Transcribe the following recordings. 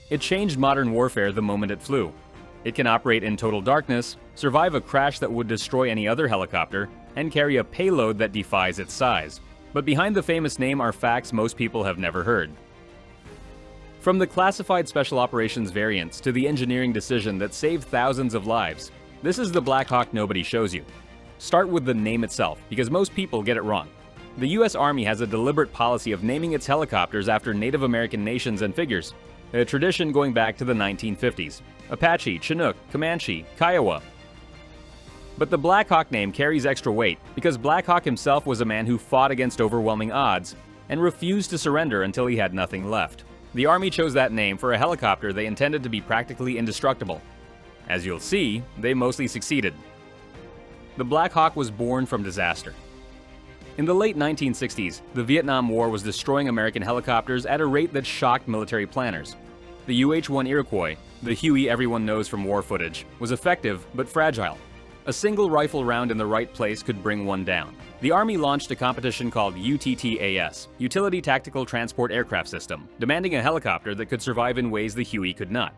It changed modern warfare the moment it flew. It can operate in total darkness, survive a crash that would destroy any other helicopter, and carry a payload that defies its size. But behind the famous name are facts most people have never heard. From the classified special operations variants to the engineering decision that saved thousands of lives, this is the Black Hawk nobody shows you. Start with the name itself, because most people get it wrong. The US Army has a deliberate policy of naming its helicopters after Native American nations and figures, a tradition going back to the 1950s. Apache, Chinook, Comanche, Kiowa. But the Black Hawk name carries extra weight because Black Hawk himself was a man who fought against overwhelming odds and refused to surrender until he had nothing left. The Army chose that name for a helicopter they intended to be practically indestructible. As you'll see, they mostly succeeded. The Black Hawk was born from disaster. In the late 1960s, the Vietnam War was destroying American helicopters at a rate that shocked military planners. The UH-1 Iroquois, the Huey everyone knows from war footage, was effective but fragile. A single rifle round in the right place could bring one down. The Army launched a competition called UTTAS, Utility Tactical Transport Aircraft System, demanding a helicopter that could survive in ways the Huey could not.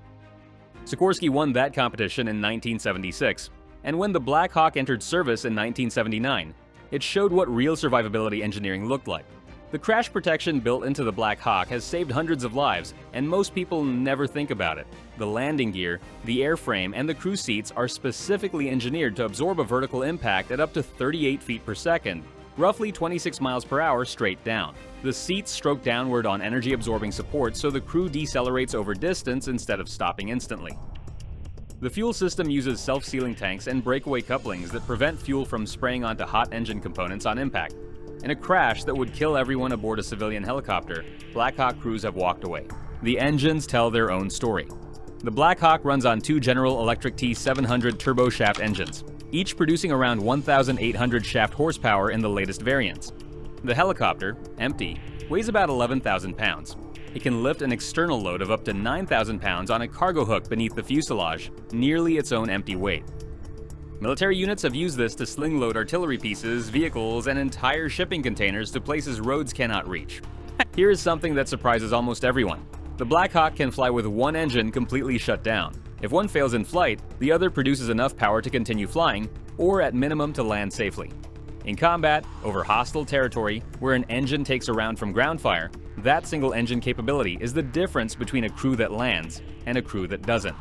Sikorsky won that competition in 1976, and when the Black Hawk entered service in 1979, it showed what real survivability engineering looked like. The crash protection built into the Black Hawk has saved hundreds of lives, and most people never think about it. The landing gear, the airframe, and the crew seats are specifically engineered to absorb a vertical impact at up to 38 feet per second, roughly 26 miles per hour straight down. The seats stroke downward on energy-absorbing support so the crew decelerates over distance instead of stopping instantly. The fuel system uses self-sealing tanks and breakaway couplings that prevent fuel from spraying onto hot engine components on impact. In a crash that would kill everyone aboard a civilian helicopter, Black Hawk crews have walked away. The engines tell their own story. The Black Hawk runs on two General Electric T700 turboshaft engines, each producing around 1,800 shaft horsepower in the latest variants. The helicopter, empty, weighs about 11,000 pounds. It can lift an external load of up to 9,000 pounds on a cargo hook beneath the fuselage, nearly its own empty weight. Military units have used this to sling load artillery pieces, vehicles, and entire shipping containers to places roads cannot reach. Here is something that surprises almost everyone. The Black Hawk can fly with one engine completely shut down. If one fails in flight, the other produces enough power to continue flying, or at minimum to land safely. In combat, over hostile territory, where an engine takes a round from ground fire, that single engine capability is the difference between a crew that lands and a crew that doesn't.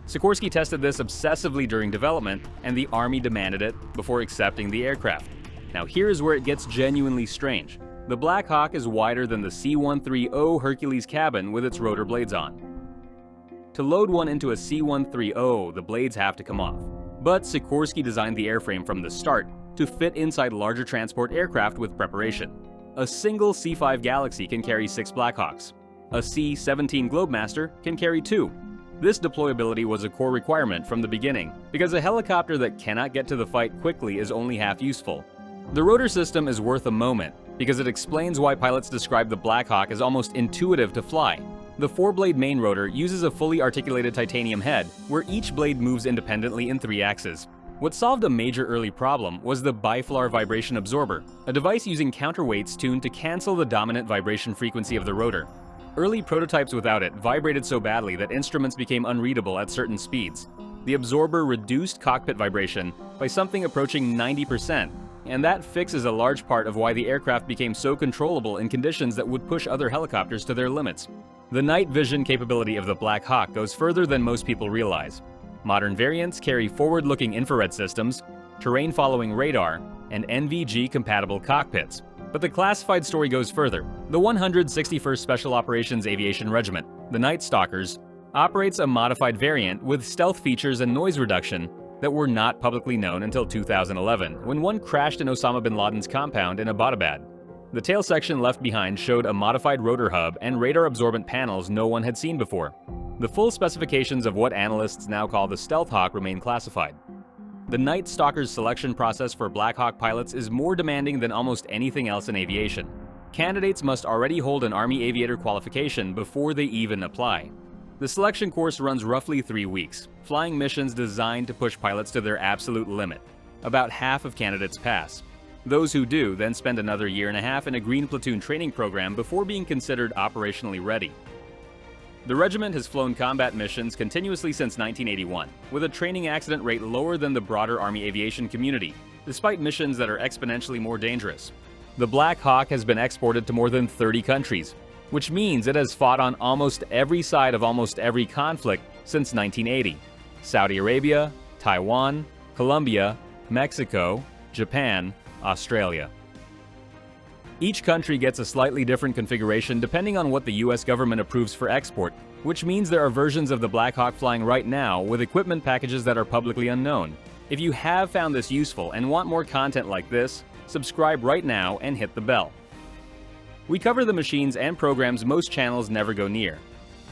Sikorsky tested this obsessively during development, and the Army demanded it before accepting the aircraft. Now here's where it gets genuinely strange. The Black Hawk is wider than the C-130 Hercules cabin with its rotor blades on. To load one into a C-130, the blades have to come off. But Sikorsky designed the airframe from the start to fit inside larger transport aircraft with preparation. A single C-5 Galaxy can carry 6 Black Hawks. A C-17 Globemaster can carry 2. This deployability was a core requirement from the beginning, because a helicopter that cannot get to the fight quickly is only half useful. The rotor system is worth a moment, because it explains why pilots describe the Black Hawk as almost intuitive to fly. The 4-blade main rotor uses a fully articulated titanium head, where each blade moves independently in 3 axes. What solved a major early problem was the biflar vibration absorber, a device using counterweights tuned to cancel the dominant vibration frequency of the rotor. Early prototypes without it vibrated so badly that instruments became unreadable at certain speeds. The absorber reduced cockpit vibration by something approaching 90%, and that fix is a large part of why the aircraft became so controllable in conditions that would push other helicopters to their limits. The night vision capability of the Black Hawk goes further than most people realize. Modern variants carry forward-looking infrared systems, terrain-following radar, and NVG-compatible cockpits. But the classified story goes further. The 161st Special Operations Aviation Regiment, the Night Stalkers, operates a modified variant with stealth features and noise reduction that were not publicly known until 2011, when one crashed in Osama bin Laden's compound in Abbottabad. The tail section left behind showed a modified rotor hub and radar-absorbent panels no one had seen before. The full specifications of what analysts now call the Stealth Hawk remain classified. The Night Stalker's selection process for Black Hawk pilots is more demanding than almost anything else in aviation. Candidates must already hold an Army Aviator qualification before they even apply. The selection course runs roughly 3 weeks, flying missions designed to push pilots to their absolute limit. About half of candidates pass. Those who do then spend another 1.5 years in a Green Platoon training program before being considered operationally ready. The regiment has flown combat missions continuously since 1981, with a training accident rate lower than the broader Army aviation community, despite missions that are exponentially more dangerous. The Black Hawk has been exported to more than 30 countries, which means it has fought on almost every side of almost every conflict since 1980. Saudi Arabia, Taiwan, Colombia, Mexico, Japan, Australia. Each country gets a slightly different configuration depending on what the US government approves for export, which means there are versions of the Black Hawk flying right now with equipment packages that are publicly unknown. If you have found this useful and want more content like this, subscribe right now and hit the bell. We cover the machines and programs most channels never go near.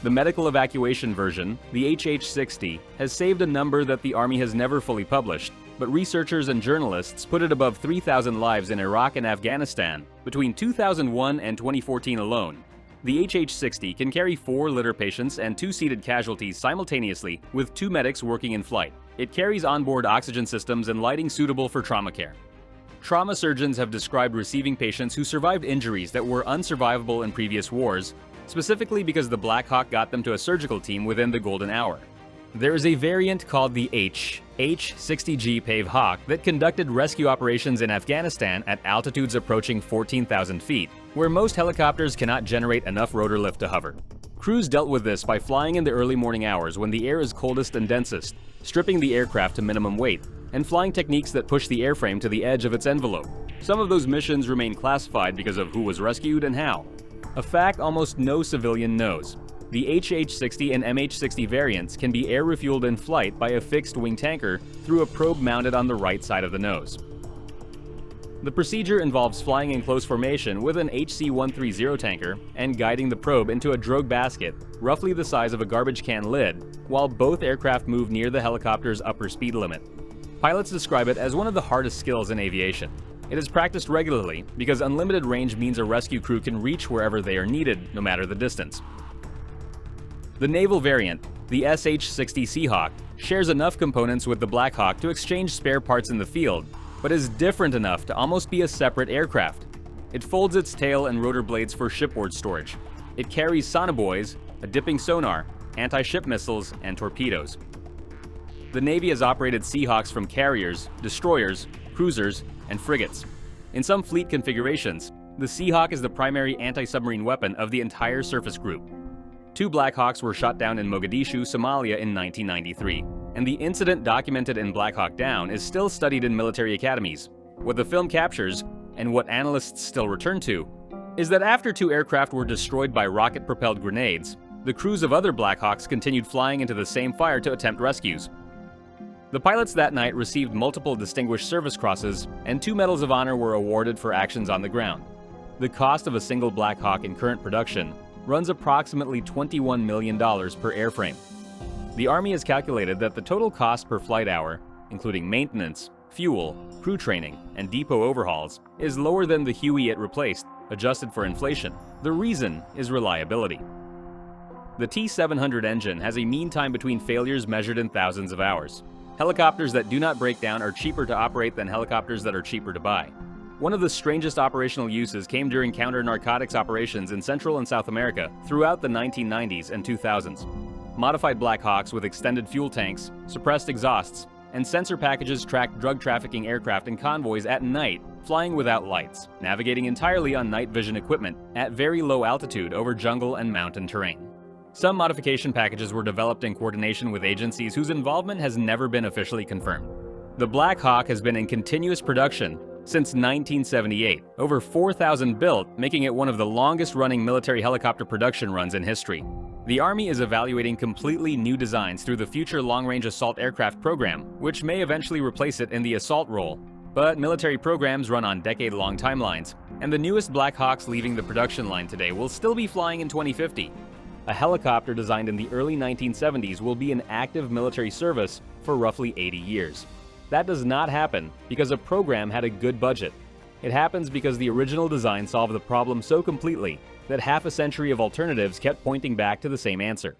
The medical evacuation version, the HH-60, has saved a number that the Army has never fully published, but researchers and journalists put it above 3,000 lives in Iraq and Afghanistan between 2001 and 2014 alone. The HH-60 can carry 4 litter patients and 2 seated casualties simultaneously with 2 medics working in flight. It carries onboard oxygen systems and lighting suitable for trauma care. Trauma surgeons have described receiving patients who survived injuries that were unsurvivable in previous wars, specifically because the Black Hawk got them to a surgical team within the golden hour. There is a variant called the H-60G Pave Hawk that conducted rescue operations in Afghanistan at altitudes approaching 14,000 feet, where most helicopters cannot generate enough rotor lift to hover. Crews dealt with this by flying in the early morning hours when the air is coldest and densest, stripping the aircraft to minimum weight, and flying techniques that push the airframe to the edge of its envelope. Some of those missions remain classified because of who was rescued and how. A fact almost no civilian knows. The HH-60 and MH-60 variants can be air refueled in flight by a fixed wing tanker through a probe mounted on the right side of the nose. The procedure involves flying in close formation with an HC-130 tanker and guiding the probe into a drogue basket, roughly the size of a garbage can lid, while both aircraft move near the helicopter's upper speed limit. Pilots describe it as one of the hardest skills in aviation. It is practiced regularly because unlimited range means a rescue crew can reach wherever they are needed, no matter the distance. The naval variant, the SH-60 Seahawk, shares enough components with the Black Hawk to exchange spare parts in the field, but is different enough to almost be a separate aircraft. It folds its tail and rotor blades for shipboard storage. It carries sonobuoys, a dipping sonar, anti-ship missiles, and torpedoes. The Navy has operated Seahawks from carriers, destroyers, cruisers, and frigates. In some fleet configurations, the Seahawk is the primary anti-submarine weapon of the entire surface group. 2 Black Hawks were shot down in Mogadishu, Somalia in 1993, and the incident documented in Black Hawk Down is still studied in military academies. What the film captures, and what analysts still return to, is that after 2 aircraft were destroyed by rocket-propelled grenades, the crews of other Black Hawks continued flying into the same fire to attempt rescues. The pilots that night received multiple Distinguished Service Crosses, and 2 Medals of Honor were awarded for actions on the ground. The cost of a single Black Hawk in current production runs approximately $21 million per airframe. The Army has calculated that the total cost per flight hour, including maintenance, fuel, crew training, and depot overhauls, is lower than the Huey it replaced, adjusted for inflation. The reason is reliability. The T-700 engine has a mean time between failures measured in thousands of hours. Helicopters that do not break down are cheaper to operate than helicopters that are cheaper to buy. One of the strangest operational uses came during counter-narcotics operations in Central and South America throughout the 1990s and 2000s. Modified Black Hawks with extended fuel tanks, suppressed exhausts, and sensor packages tracked drug trafficking aircraft and convoys at night, flying without lights, navigating entirely on night vision equipment at very low altitude over jungle and mountain terrain. Some modification packages were developed in coordination with agencies whose involvement has never been officially confirmed. The Black Hawk has been in continuous production since 1978, over 4,000 built, making it one of the longest-running military helicopter production runs in history. The Army is evaluating completely new designs through the Future Long-Range Assault Aircraft program, which may eventually replace it in the assault role. But military programs run on decade-long timelines, and the newest Black Hawks leaving the production line today will still be flying in 2050. A helicopter designed in the early 1970s will be in active military service for roughly 80 years. That does not happen because a program had a good budget. It happens because the original design solved the problem so completely that half a century of alternatives kept pointing back to the same answer.